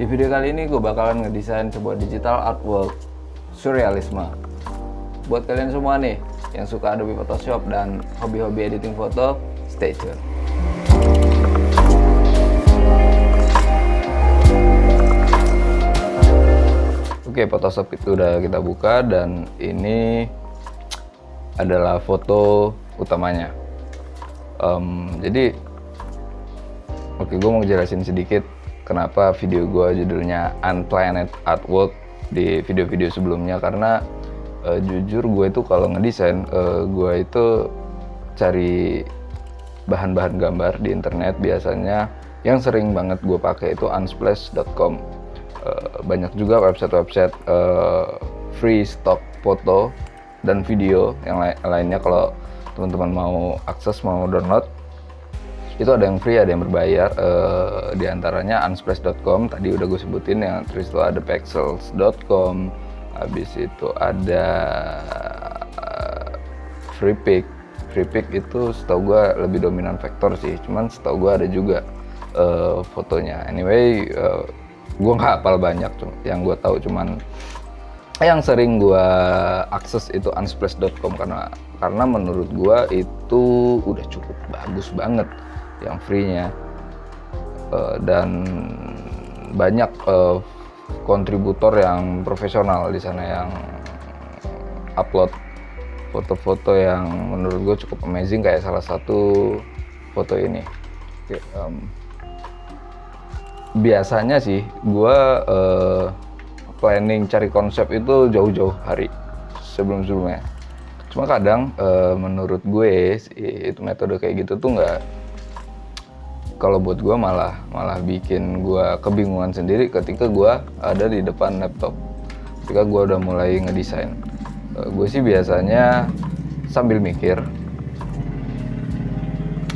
Di video kali ini gue bakalan ngedesain sebuah digital artwork surrealisme. Buat kalian semua nih yang suka Adobe Photoshop dan hobi-hobi editing foto, stay tune. Oke, Photoshop itu udah kita buka dan ini adalah foto utamanya. Jadi, gue mau jelasin sedikit kenapa video gue judulnya Unplanned Artwork di video-video sebelumnya, karena jujur gue itu kalau ngedesain gue itu cari bahan-bahan gambar di internet. Biasanya yang sering banget gue pakai itu unsplash.com. Banyak juga website-website free stock foto dan video yang lainnya. Kalau teman-teman mau akses, mau download, itu ada yang free, ada yang berbayar. Di antaranya unsplash.com tadi udah gue sebutin, yang terus itu ada pexels.com, habis itu ada freepik itu setahu gue lebih dominan vektor sih, cuman setahu gue ada juga fotonya. Anyway, gue nggak hafal banyak, yang gue tahu cuman yang sering gue akses itu unsplash.com karena menurut gue itu udah cukup bagus banget yang free-nya, dan banyak kontributor yang profesional di sana yang upload foto-foto yang menurut gue cukup amazing, kayak salah satu foto ini. Oke, biasanya sih gue planning cari konsep itu jauh-jauh hari sebelum-sebelumnya. Cuma kadang menurut gue itu metode kayak gitu tuh nggak, kalau buat gue malah bikin gue kebingungan sendiri ketika gue ada di depan laptop, ketika gue udah mulai ngedesain. Gue sih biasanya sambil mikir,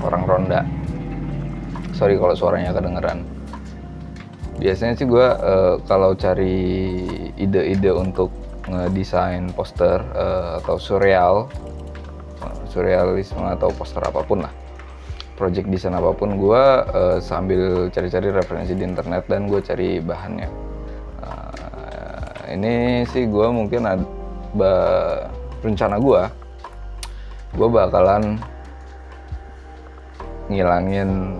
orang ronda, sorry kalau suaranya kedengeran. Biasanya sih gue kalau cari ide-ide untuk ngedesain poster atau surrealisme atau poster apapun lah, project desain apapun, gue sambil cari-cari referensi di internet dan gue cari bahannya. Ini sih gue mungkin rencana gue bakalan ngilangin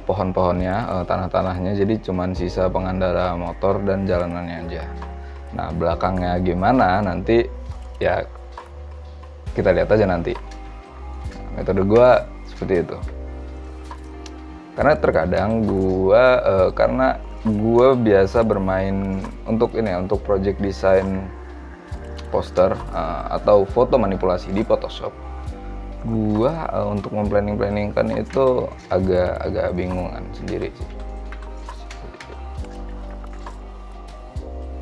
pohon-pohonnya, tanah-tanahnya, jadi cuman sisa pengendara motor dan jalanannya aja. Nah, belakangnya gimana nanti ya kita lihat aja nanti. Metode gue seperti itu. Karena terkadang karena gue biasa bermain untuk project desain poster atau foto manipulasi di Photoshop. Gue untuk memplanning-planningkan itu agak bingungan sendiri sih.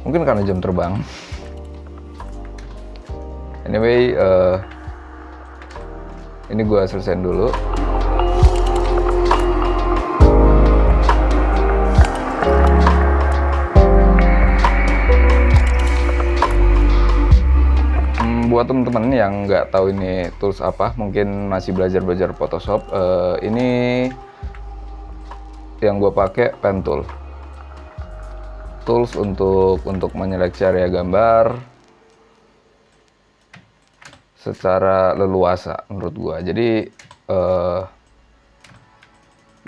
Mungkin karena jam terbang. Anyway, ini gue selesaiin dulu. Buat teman-teman yang nggak tahu ini tools apa, mungkin masih belajar Photoshop, ini yang gue pakai pen tool. Tools untuk menyeleksi area gambar secara leluasa menurut gue. Jadi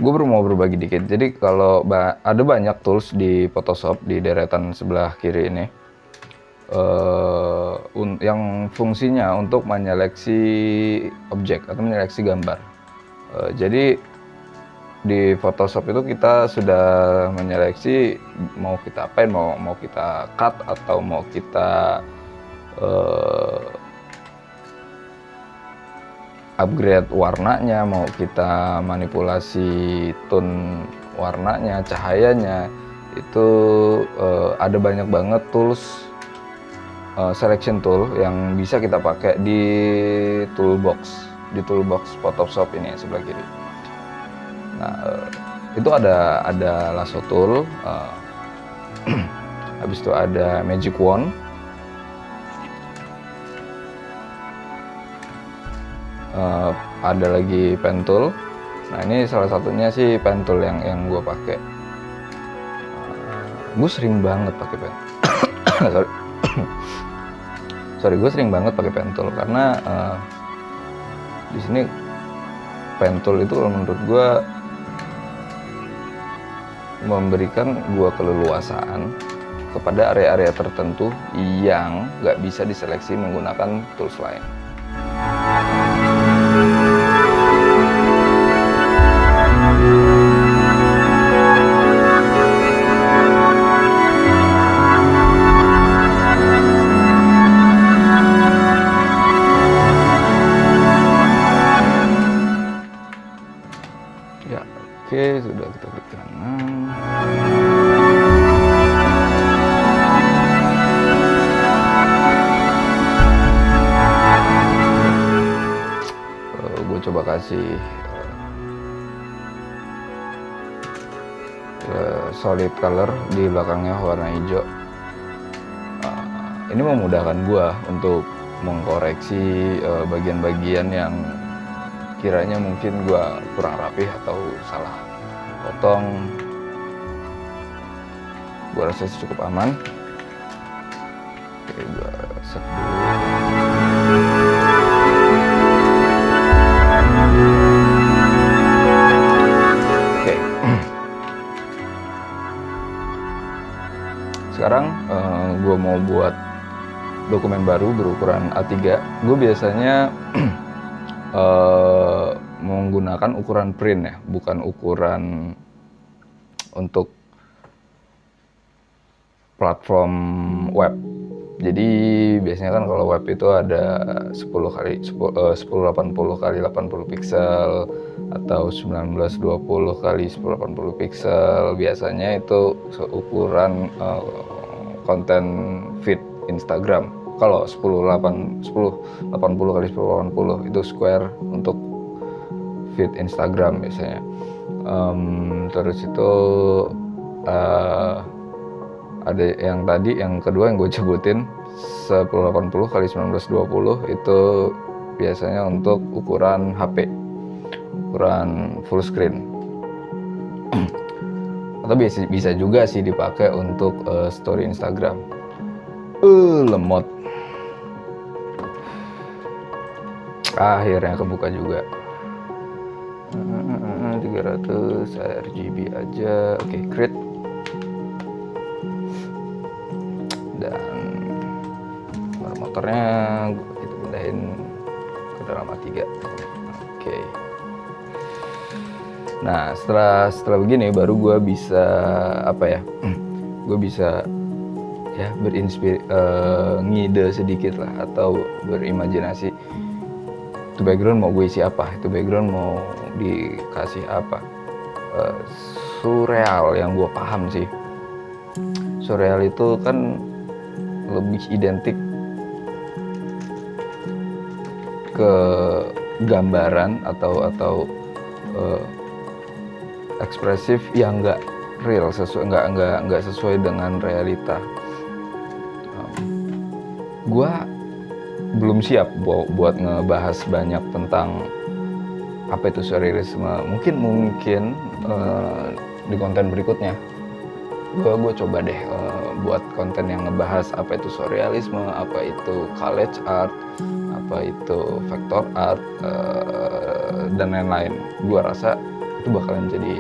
gue mau berbagi dikit. Jadi kalau ada banyak tools di Photoshop di deretan sebelah kiri ini yang fungsinya untuk menyeleksi objek atau menyeleksi gambar. Jadi di Photoshop itu kita sudah menyeleksi mau kita apain, mau kita cut atau mau kita upgrade warnanya, mau kita manipulasi tone warnanya, cahayanya, itu ada banyak banget tools selection tool yang bisa kita pakai di toolbox Photoshop ini sebelah kiri. Nah, itu ada lasso tool, habis itu ada magic wand, ada lagi pen tool. Nah, ini salah satunya sih pen tool yang gue pakai. gue sering banget pakai pen. Sorry, gue sering banget pakai pen tool karena di sini pen tool itu kalau menurut gue memberikan gue keleluasaan kepada area-area tertentu yang nggak bisa diseleksi menggunakan tools lain. Ya, oke, sudah kita klik kanan. Gue coba kasih solid color di belakangnya warna hijau. Ini memudahkan gue untuk mengkoreksi bagian-bagian yang kiranya mungkin gue kurang rapih atau salah potong. Gue rasa cukup aman. Oke, gue save dulu. Oke. Sekarang gue mau buat dokumen baru berukuran A3. Gue biasanya menggunakan ukuran print ya, bukan ukuran untuk platform web. Jadi biasanya kan kalau web itu ada 1080 kali 80 pixel atau 1920 kali 1080 pixel. Biasanya itu seukuran konten feed Instagram. Kalau 1080 kali 1080 itu square untuk feed Instagram biasanya. Terus itu ada yang tadi, yang kedua yang gue sebutin 1080 kali 1920 itu biasanya untuk ukuran HP, ukuran full screen. Atau bisa juga sih dipakai untuk story Instagram. Lemot. Akhirnya kebuka juga. 300 RGB aja. Oke, create. Dan motornya kita pindahin ke dalam A3. Oke. Nah, setelah begini baru gue bisa gue bisa ya ngide sedikit lah atau berimajinasi. Itu background mau gue isi apa, itu background mau dikasih apa. Surreal yang gue paham sih, surreal itu kan lebih identik ke gambaran atau ekspresif yang nggak real, nggak sesuai dengan realita. Gua belum siap buat ngebahas banyak tentang apa itu surrealisme. Mungkin di konten berikutnya gue coba deh buat konten yang ngebahas apa itu surrealisme, apa itu collage art, apa itu vector art, dan lain-lain. Gue rasa itu bakalan jadi,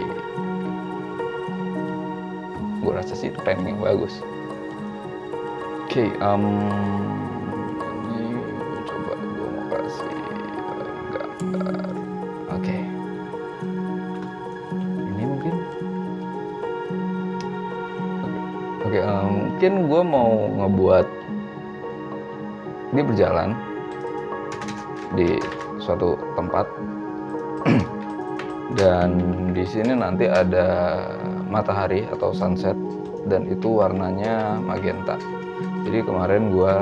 gue rasa sih trending yang bagus. Oke, ini coba gue mau kasih gambar. Oke. Ini mungkin mungkin gue mau ngebuat dia berjalan di suatu tempat dan di sini nanti ada matahari atau sunset dan itu warnanya magenta. Jadi kemarin gue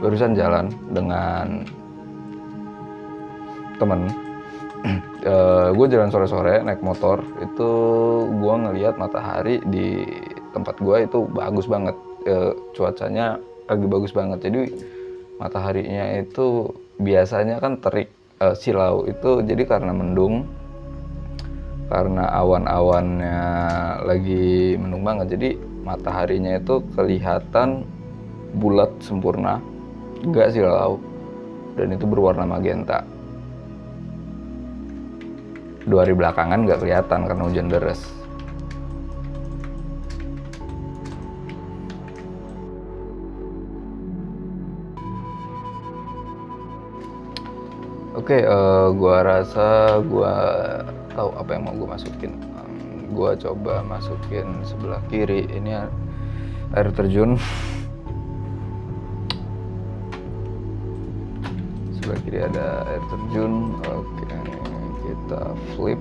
barusan jalan dengan temen, gue jalan sore-sore naik motor, itu gue ngelihat matahari di tempat gue itu bagus banget, cuacanya lagi bagus banget. Jadi mataharinya itu biasanya kan terik, silau itu jadi karena mendung, karena awan-awannya lagi mendung banget, jadi mataharinya itu kelihatan bulat sempurna, enggak silau, dan itu berwarna magenta. 2 hari belakangan nggak kelihatan karena hujan deras. Oke, gua rasa gua tahu apa yang mau gua masukin. Gua coba masukin sebelah kiri. Ini air terjun. Sebelah kiri ada air terjun. Oke, kita flip.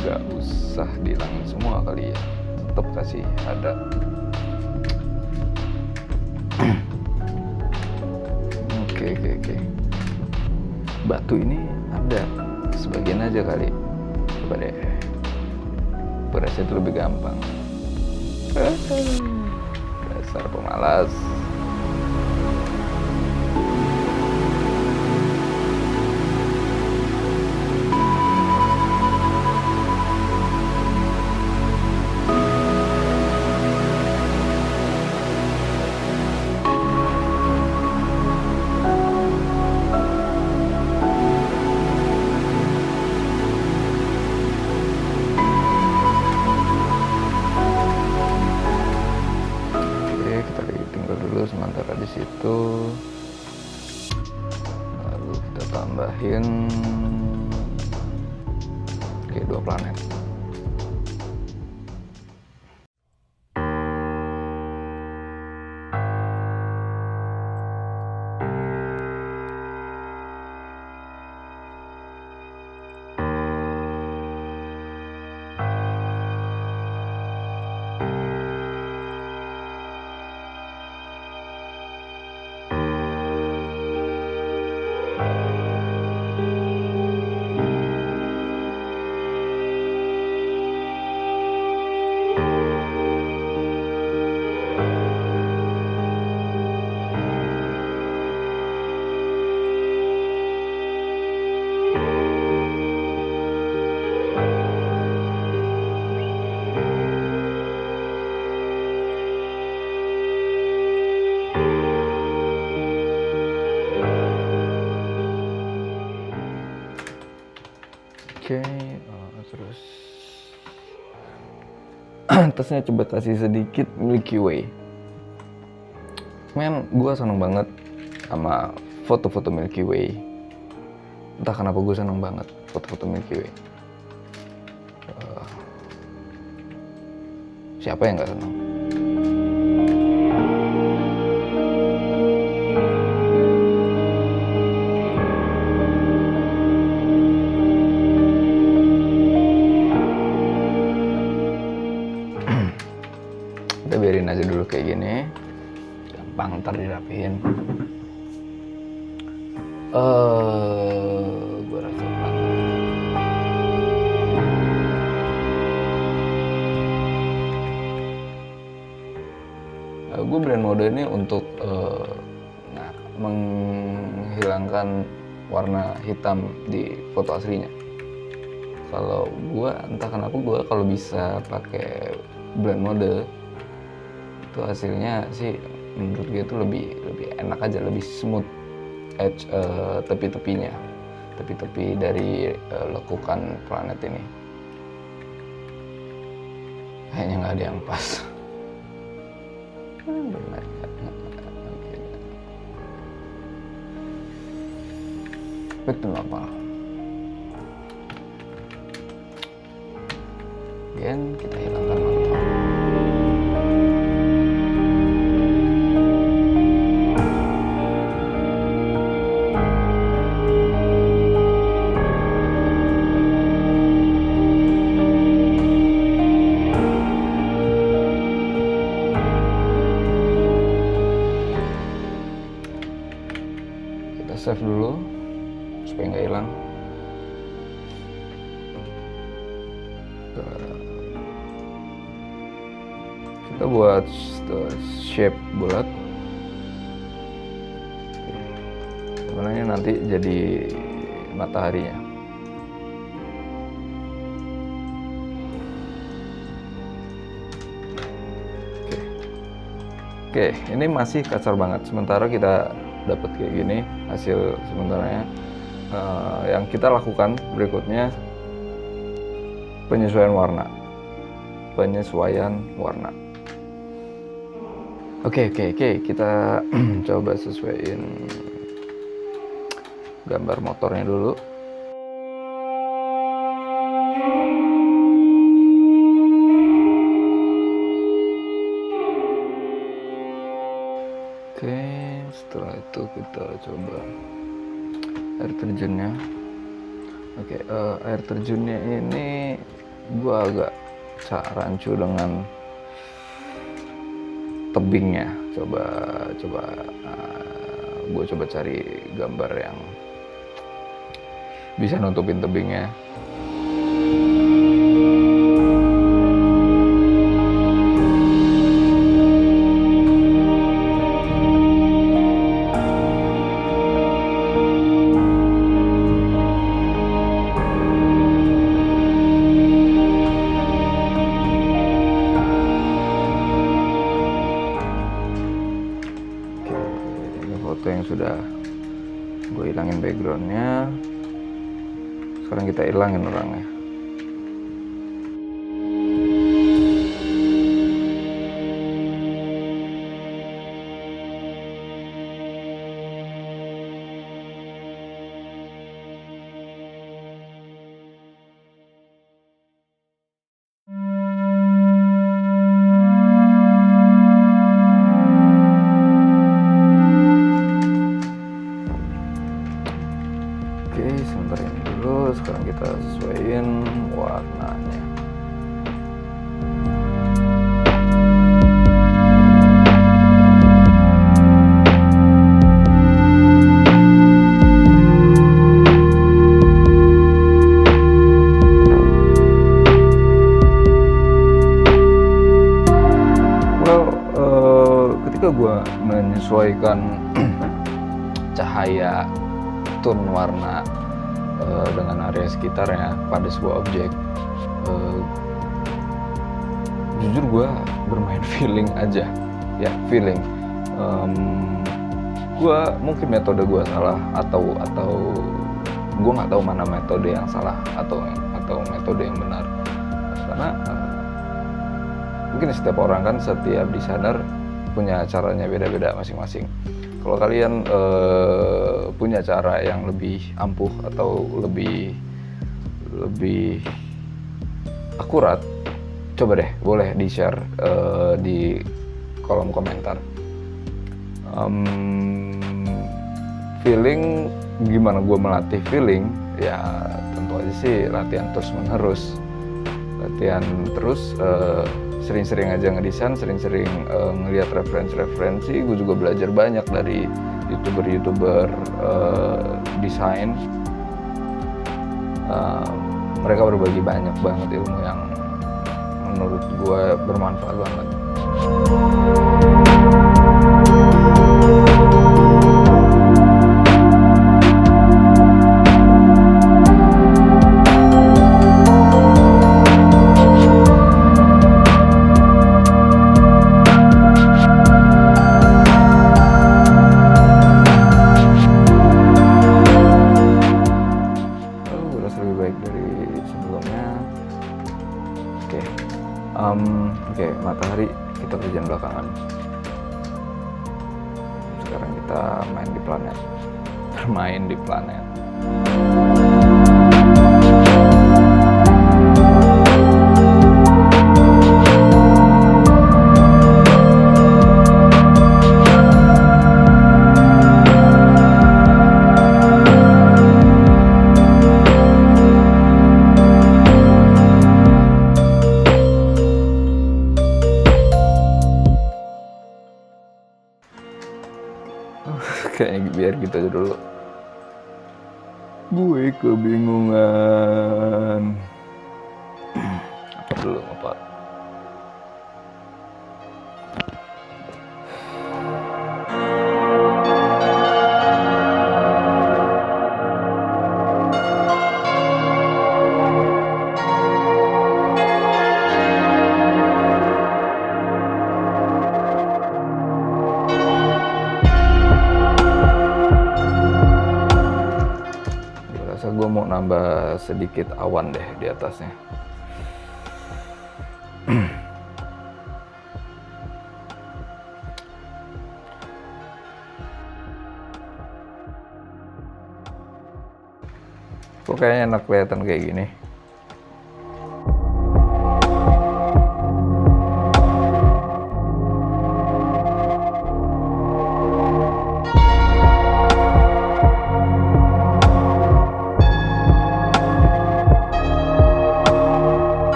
Nggak usah dihilangin semua kali ya, tetap kasih ada. Oke. Batu ini ada sebagian aja kali, coba deh, berasa itu lebih gampang. Dasar pemalas. Kita tinggal dulu sementara di situ, lalu kita tambahin 2 planet. Terus atasnya coba kasih sedikit Milky Way. Gue seneng banget sama foto-foto Milky Way. Entah kenapa gue seneng banget foto-foto Milky Way. Siapa yang gak seneng? Kita biarin aja dulu kayak gini, gampang ntar dirapihin. Gue rasa gue blend mode ini untuk menghilangkan warna hitam di foto aslinya. Kalau gue entah kenapa gue kalau bisa pakai blend mode itu hasilnya sih menurut gue itu lebih enak aja, lebih smooth edge tepi-tepinya, tepi-tepi dari lekukan planet ini. Kayaknya nggak ada yang pas. Betul apa? Kemudian kita hilangkan mantel. Kita save dulu supaya nggak hilang. Kita buat shape bulat. Sebenarnya nanti jadi mataharinya. Oke, ini masih kasar banget. Sementara kita dapat kayak gini hasil sementaranya. Yang kita lakukan berikutnya penyesuaian warna. Oke, kita coba sesuaiin gambar motornya dulu. Oke, setelah itu kita coba air terjunnya. Oke, air terjunnya ini gua agak rancu dengan tebingnya. Gue coba cari gambar yang bisa nutupin tebingnya. Foto yang sudah gue hilangin backgroundnya. Sekarang kita hilangin orangnya. Sebentar ini dulu, sekarang kita sesuaiin warnanya. Ketika gue menyesuaikan cahaya, tone warna dengan area sekitarnya pada sebuah objek, jujur gue bermain feeling aja ya, feeling. Mungkin metode gue salah atau gue nggak tahu mana metode yang salah atau metode yang benar, karena mungkin setiap orang kan, setiap desainer punya caranya beda-beda masing-masing. Kalau kalian punya cara yang lebih ampuh atau lebih akurat, coba deh, boleh di-share di kolom komentar. Feeling, gimana gue melatih feeling? Ya tentu aja sih latihan terus-menerus. Sering-sering aja ngedesain, sering-sering ngelihat referensi. Gue juga belajar banyak dari youtuber desain. Mereka berbagi banyak banget ilmu yang menurut gue bermanfaat banget. Oke, matahari kita kerjaan belakangan. Sekarang kita bermain di planet. Kayaknya biar gitu aja dulu. Gue kebingungan. Apa dulu ngepot? Gue mau nambah sedikit awan deh di atasnya. Kok kayaknya enak kelihatan kayak gini.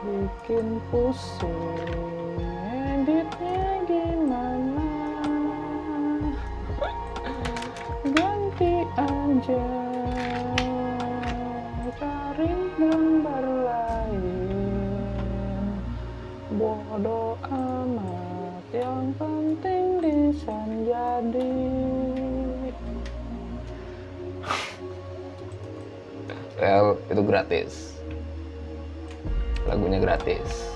Bikin pusing, editnya gimana? Ganti aja, cari gambar lain. Bodoh amat, yang penting desain jadi. Well, itu gratis. Lagunya gratis.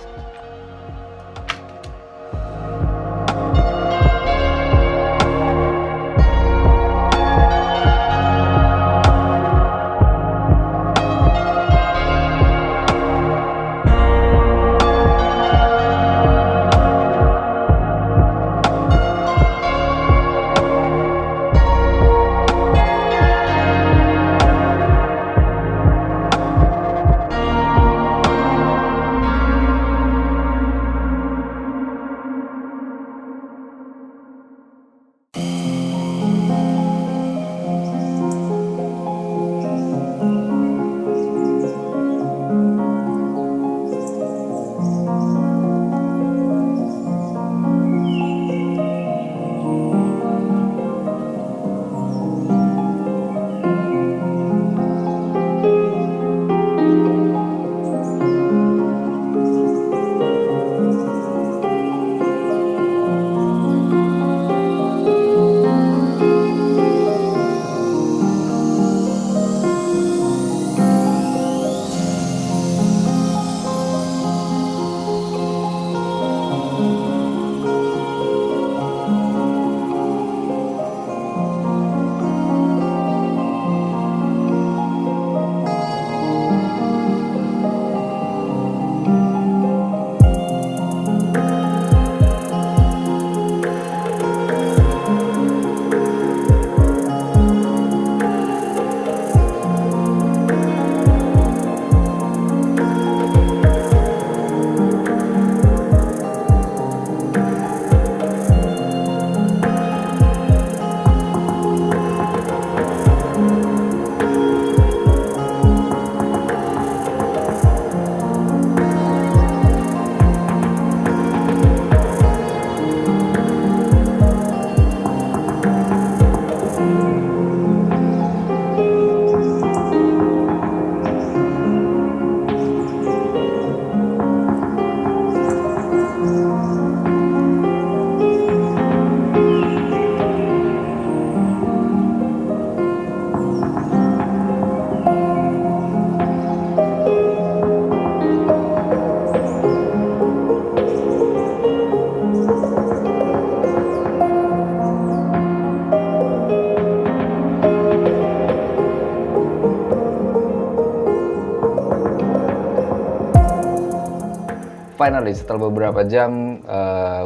Finally, setelah beberapa jam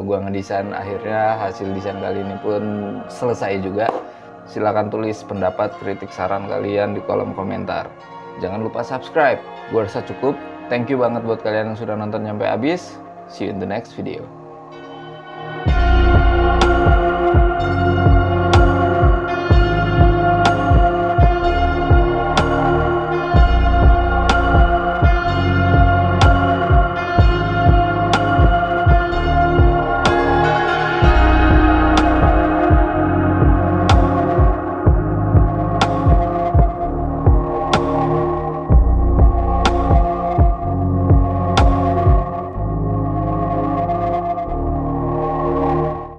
gua ngedesain, akhirnya hasil desain kali ini pun selesai juga. Silahkan tulis pendapat, kritik, saran kalian di kolom komentar. Jangan lupa subscribe. Gua rasa cukup. Thank you banget buat kalian yang sudah nonton sampai habis. See you in the next video.